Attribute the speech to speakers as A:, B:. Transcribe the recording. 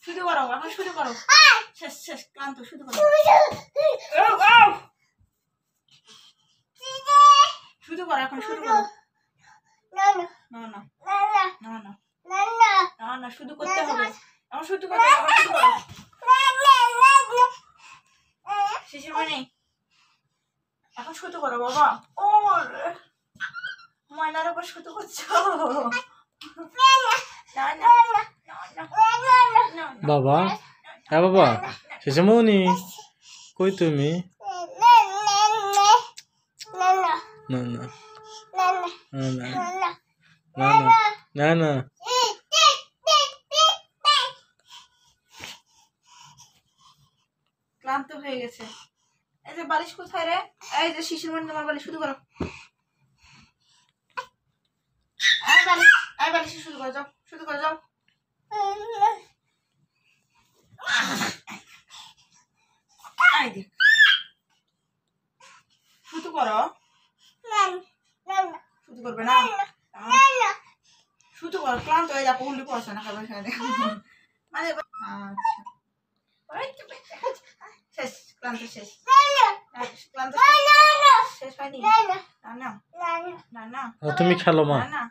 A: শুরু করো এখন, শুরু করো। শেষ শেষ, ক্লান্ত, শুরু করো। শুরু করো এখন, শুরু করো। না না না না না না, শুধু করতে হবে এখন, শুরু করতে হবে, শুরু করো। শিশির মনি এখন শুরু করো বাবা। ও ময়নার উপর শুরু করছো। না না
B: বাবা, হ্যাঁ বাবা, শিশিরমণি কই তুমি? না না না না না না,
A: ক্লান্ত হয়ে গেছে। এই যে বালিশ কোথায় রে? এই যে শিশির মনি তোমার বালিশ, শুরু করো। বালিশ শুরু করো, যাও শুরু করো, যাও। শুরু করো। শুরু করবে না, শুরু করো। ক্লান্ত হয়ে যাবো, উল্লি পড়ছে না খাবার খাই। আচ্ছা শেষ, ক্লান্ত শেষ, ক্লান্ত শেষ হয়নি। না না না না,
B: তুমি খেলো মা।
A: না না।